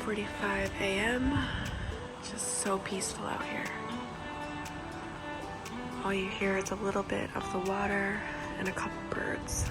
9:45 a.m. Just so peaceful out here. All you hear is a little bit of the water and a couple birds.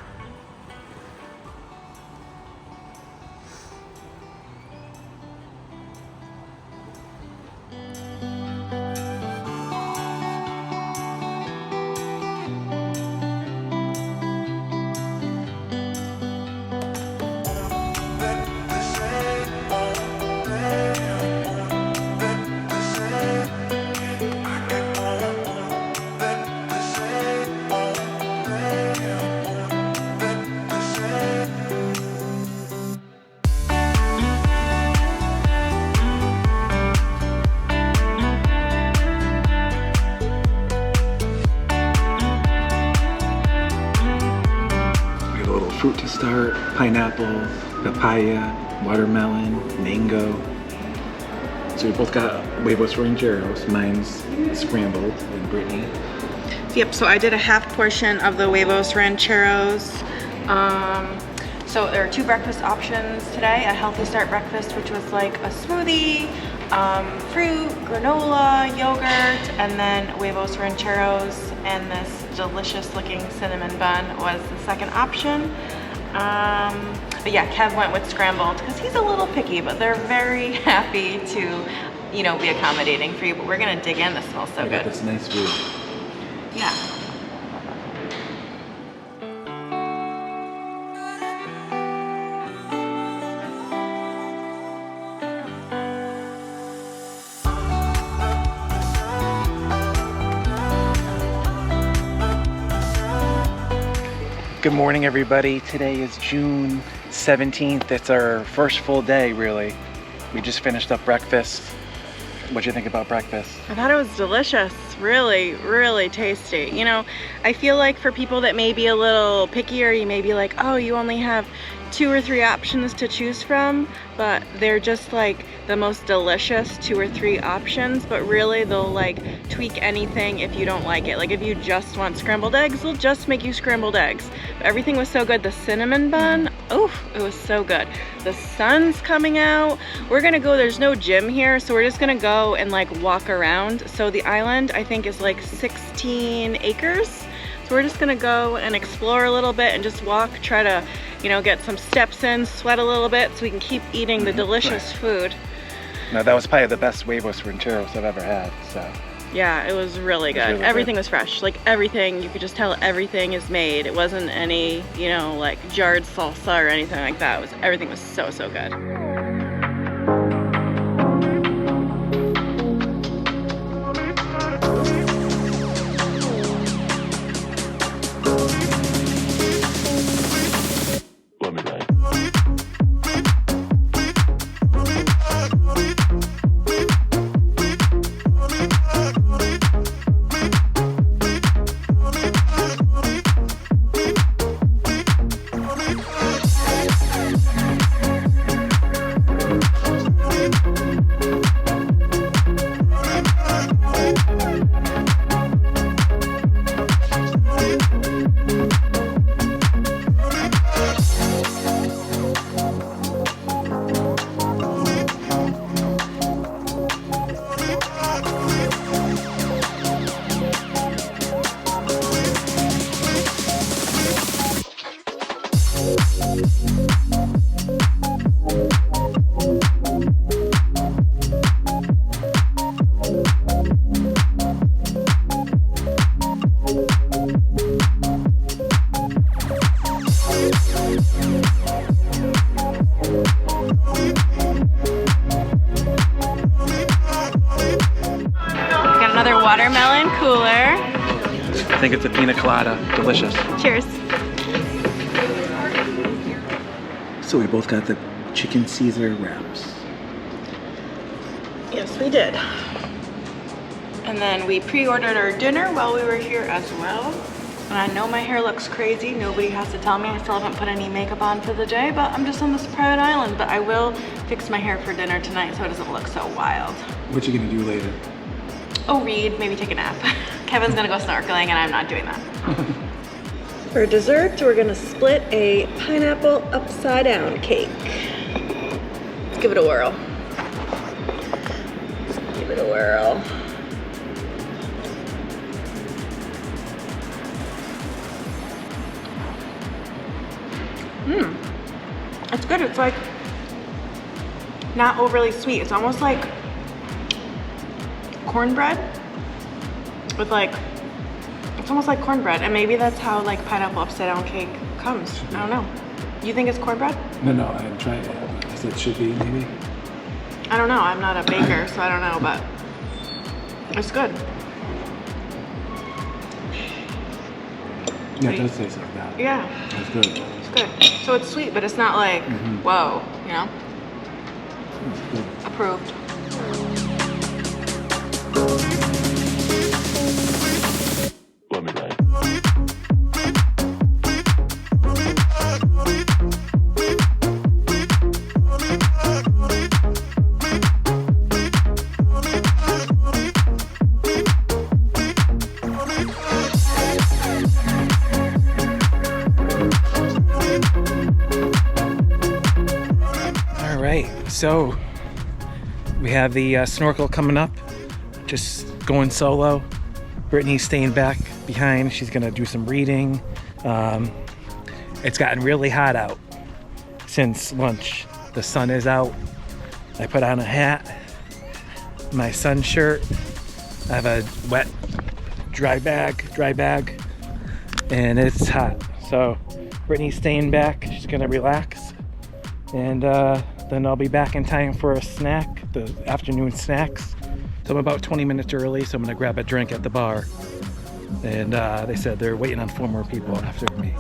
Fruit to start: pineapple, papaya, watermelon, mango. So we both got huevos rancheros. Mine's scrambled, and Brittany. Yep, so I did a half portion of the huevos rancheros. So there are two breakfast options today. A healthy start breakfast, which was like a smoothie, fruit, granola, yogurt, and then huevos rancheros, and this delicious looking cinnamon bun was the second option. But yeah, Kev went with scrambled because he's a little picky, but they're very happy to, you know, be accommodating for you. But we're gonna dig in. This smells so good. This nice view. Yeah. Good morning, everybody. Today is June 17th. It's our first full day, really. We just finished up breakfast. What'd you think about breakfast? I thought it was delicious. Really, really tasty. You know, I feel like for people that may be a little pickier, you may be like, oh, you only have 2 or 3 options to choose from, but they're just like the most delicious 2 or 3 options. But really, they'll like tweak anything if you don't like it. Like if you just want scrambled eggs, they'll just make you scrambled eggs. But everything was so good. The cinnamon bun, oh, it was so good. The sun's coming out. We're gonna go, there's no gym here, so we're just gonna go and like walk around. So the island, I think, is like 16 acres. So we're just gonna go and explore a little bit and just walk, try to, you know, get some steps in, sweat a little bit so we can keep eating the delicious food. No, that was probably the best huevos rancheros I've ever had, so. Yeah, it was really good. Really everything good. was fresh. Like everything, you could just tell everything is made. It wasn't any, you know, like jarred salsa or anything like that. Everything was so, so good. Watermelon cooler. I think it's a pina colada. Delicious. Cheers. So we both got the chicken Caesar wraps. Yes, we did. And then we pre-ordered our dinner while we were here as well. And I know my hair looks crazy. Nobody has to tell me. I still haven't put any makeup on for the day, but I'm just on this private island. But I will fix my hair for dinner tonight so it doesn't look so wild. What you gonna do later? Oh, read, maybe take a nap. Kevin's gonna go snorkeling and I'm not doing that. For dessert, we're gonna split a pineapple upside down cake. Let's give it a whirl. give it a whirl. It's good. It's like not overly sweet. It's almost like cornbread with like, it's almost like cornbread, and maybe that's how like pineapple upside down cake comes. I don't know. You think it's cornbread? No, I haven't tried it. I said it should be, maybe. I don't know. I'm not a baker, so I don't know, but it's good. Yeah, it does taste like that. Yeah. It's good. It's good. So it's sweet, but it's not like, whoa, you know? It's good. Approved. All right, so we have the snorkel coming up, just going solo. Brittany's staying back behind. She's gonna do some reading. It's gotten really hot out since lunch. The sun is out. I put on a hat, my sun shirt. I have a wet dry bag, and it's hot. So Brittany's staying back. She's gonna relax, and then I'll be back in time for a snack, the afternoon snacks. So I'm about 20 minutes early, so I'm gonna grab a drink at the bar. And they said they're waiting on 4 more people after me.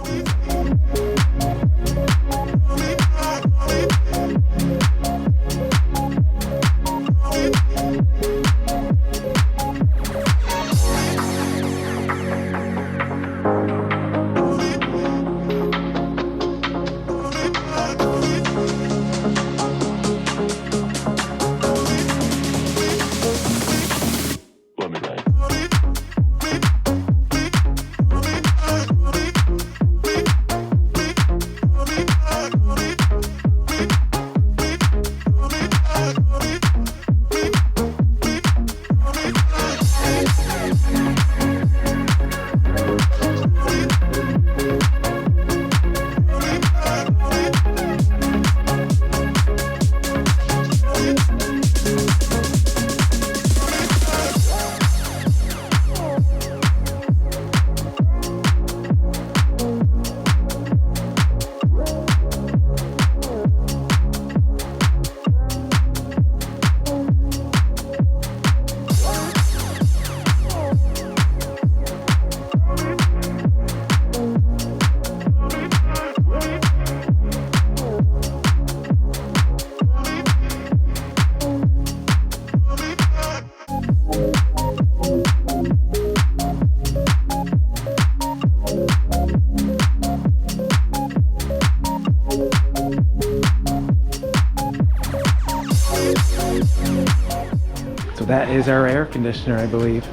So that is our air conditioner, I believe.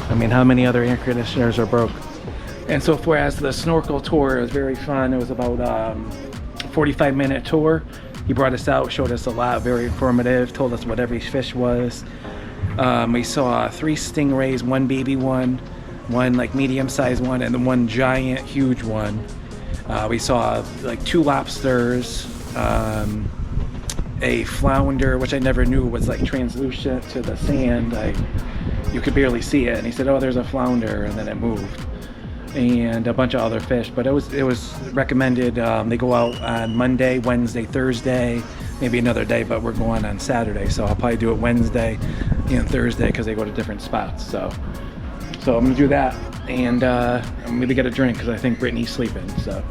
I mean, how many other air conditioners are broke? And so far as the snorkel tour, it was very fun. It was about a 45-minute tour. He brought us out, showed us a lot, very informative, told us what every fish was. We saw 3 stingrays, 1 baby one like medium-sized one, and then 1 giant, huge one. We saw like 2 lobsters, a flounder, which I never knew was like translucent to the sand. You could barely see it. And he said, "Oh, there's a flounder," and then it moved. And a bunch of other fish, but it was recommended. They go out on Monday, Wednesday, Thursday, maybe another day, but we're going on Saturday, so I'll probably do it Wednesday and Thursday because they go to different spots. So I'm gonna do that, and I'm gonna get a drink because I think Brittany's sleeping. So.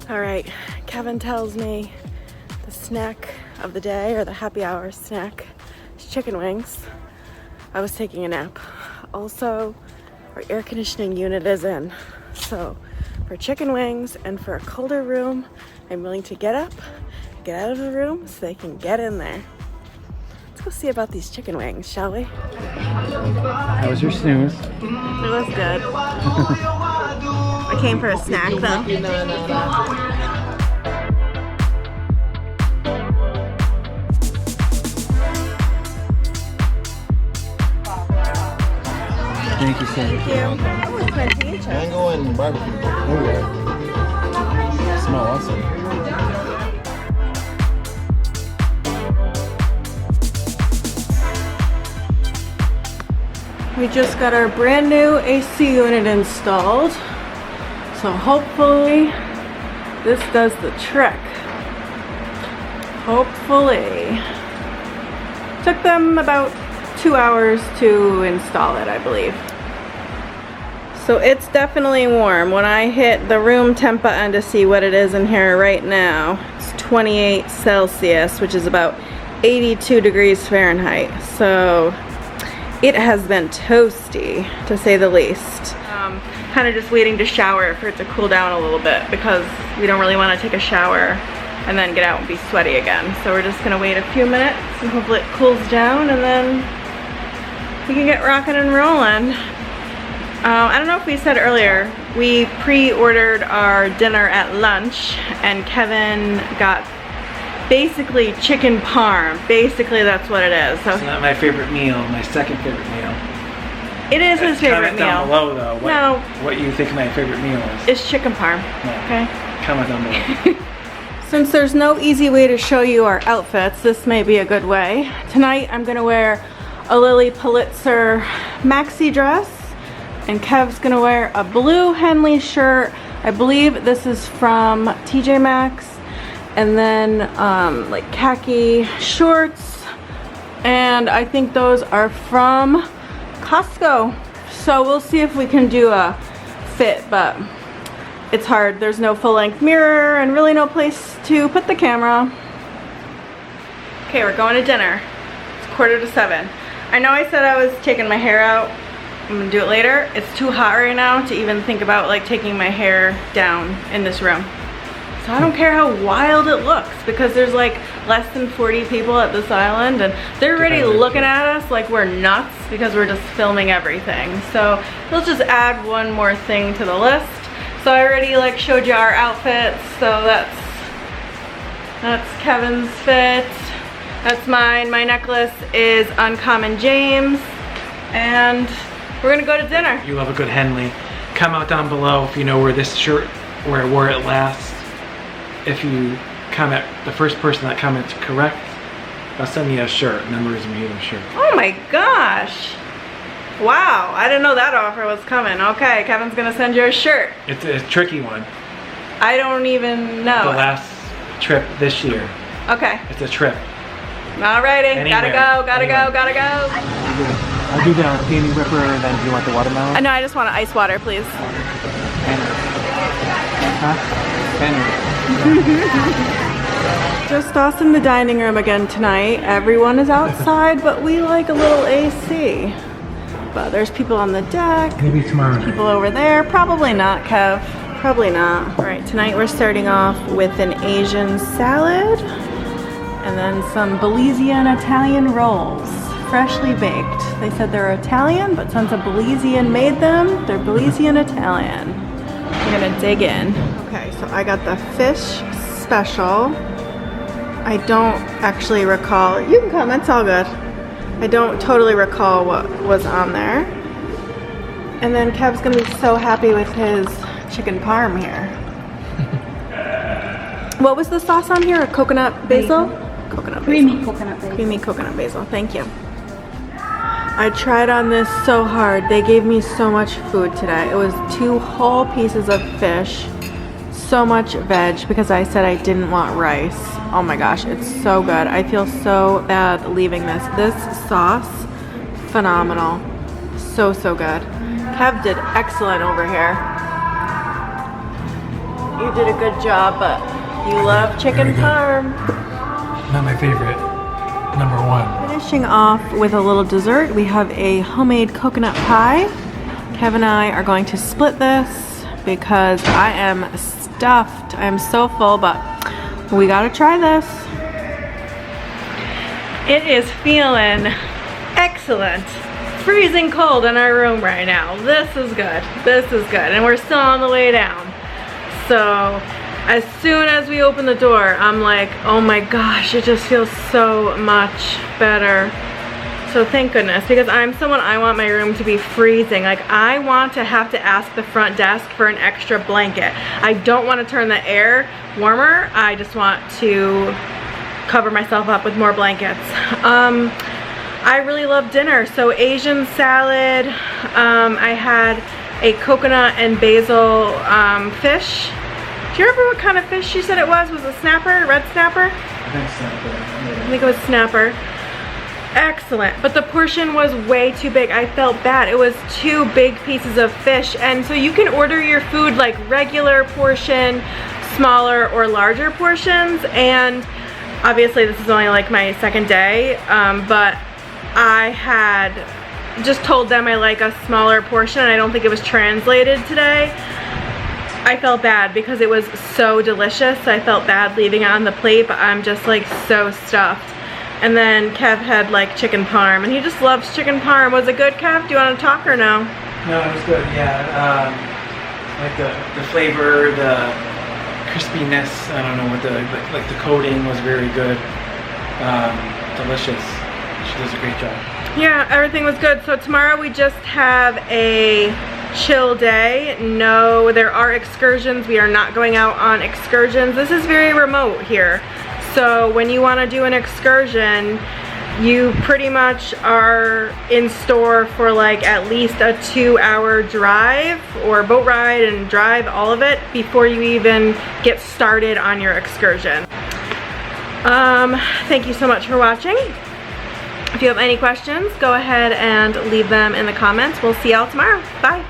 All right, Kevin tells me the snack of the day, or the happy hour snack, is chicken wings. I was taking a nap. Also, our air conditioning unit is in. So for chicken wings and for a colder room, I'm willing to get up, get out of the room so they can get in there. Let's go see about these chicken wings, shall we? How was your snooze? It was good. I came for a snack though. Thank you, sir. Thank you. Oh, it's plantain chips. Mango and barbecue. Oh yeah. Smell awesome. We just got our brand new AC unit installed. So hopefully this does the trick. Hopefully. Took them about 2 hours to install it, I believe. So it's definitely warm. When I hit the room temp button to see what it is in here right now, it's 28 Celsius, which is about 82 degrees Fahrenheit. So it has been toasty, to say the least. Kind of just waiting to shower for it to cool down a little bit because we don't really want to take a shower and then get out and be sweaty again. So we're just gonna wait a few minutes and hopefully it cools down and then we can get rocking and rolling. I don't know if we said earlier, we pre-ordered our dinner at lunch and Kevin got basically chicken parm. Basically that's what it is. So It's not my favorite meal, my second favorite meal. it is his favorite Comment down meal. below though No. what you think my favorite meal is. It's chicken parm, Yeah. okay? Comment down below. Since there's no easy way to show you our outfits, this may be a good way. Tonight I'm gonna wear a Lily Pulitzer maxi dress and Kev's gonna wear a blue Henley shirt. I believe this is from TJ Maxx, and then like khaki shorts, and I think those are from Costco. So we'll see if we can do a fit, but it's hard. There's no full-length mirror and really no place to put the camera. Okay, we're going to dinner. It's 6:45. I know I said I was taking my hair out. I'm gonna do it later. It's too hot right now to even think about like taking my hair down in this room. So I don't care how wild it looks because there's like less than 40 people at this island and they're already looking at us like we're nuts because we're just filming everything. So let's just add one more thing to the list. So I already like showed you our outfits. So that's Kevin's fit. That's mine. My necklace is Uncommon James. And we're gonna go to dinner. You love a good Henley. Comment down below if you know where this shirt, where I wore it last. If you comment, the first person that comments correct, I'll send you a shirt, Memories of You shirt. Oh my gosh. Wow, I didn't know that offer was coming. Okay, Kevin's gonna send you a shirt. It's a tricky one. I don't even know. The last trip this year. Okay, It's a trip. alrighty, gotta Anywhere. go, gotta Anywhere. go, gotta go. I'll do the peony ripper, and then do you want the watermelon? No, I just want ice water, please. Just us in the dining room again tonight. Everyone is outside, but we like a little AC. But there's people on the deck. Maybe tomorrow. People over there. Probably not, Kev. Probably not. All right, tonight we're starting off with an Asian salad and then some Belizean Italian rolls, freshly baked. They said they're Italian, but since a Belizean made them, they're Belizean Italian. We're gonna dig in. Okay, so I got the fish special. I don't actually recall. You can come, it's all good. I don't totally recall what was on there. And then Kev's gonna be so happy with his chicken parm here. What was the sauce on here? A coconut basil? Coconut basil. Creamy coconut basil. Creamy coconut basil, thank you. I tried on this so hard. They gave me so much food today. It was 2 whole pieces of fish, so much veg because I said I didn't want rice. Oh my gosh, it's so good. I feel so bad leaving this. This sauce, phenomenal. So, so good. Kev did excellent over here. You did a good job, but you love chicken parm. Not my favorite. Number 1. Finishing off with a little dessert, we have a homemade coconut pie. Kev and I are going to split this because I am stuffed. I am so full, but we gotta try this. It is feeling excellent. Freezing cold in our room right now. This is good. This is good. And we're still on the way down. So as soon as we open the door, I'm like, oh my gosh, it just feels so much better. So thank goodness, because I'm someone, I want my room to be freezing. Like, I want to have to ask the front desk for an extra blanket. I don't want to turn the air warmer. I just want to cover myself up with more blankets. I really love dinner. So Asian salad. I had a coconut and basil fish. Do you remember what kind of fish she said it was? Was it snapper? Red snapper? I think snapper. I think it was snapper. Excellent. But the portion was way too big. I felt bad. It was 2 big pieces of fish. And so you can order your food like regular portion, smaller or larger portions. And obviously this is only like my second day, but I had just told them I like a smaller portion, and I don't think it was translated today. I felt bad because it was so delicious. I felt bad leaving it on the plate, but I'm just like so stuffed. And then Kev had like chicken parm, and he just loves chicken parm. Was it good, Kev? Do you want to talk or no? No, it was good. Yeah, like the flavor, the crispiness. I don't know what like the coating was very good. Delicious. She does a great job. Yeah, everything was good. So tomorrow we just have a chill day. No, there are excursions. We are not going out on excursions. This is very remote here. So when you want to do an excursion, you pretty much are in store for like at least a 2-hour drive or boat ride and drive all of it before you even get started on your excursion. Thank you so much for watching. If you have any questions, go ahead and leave them in the comments. We'll see y'all tomorrow. Bye.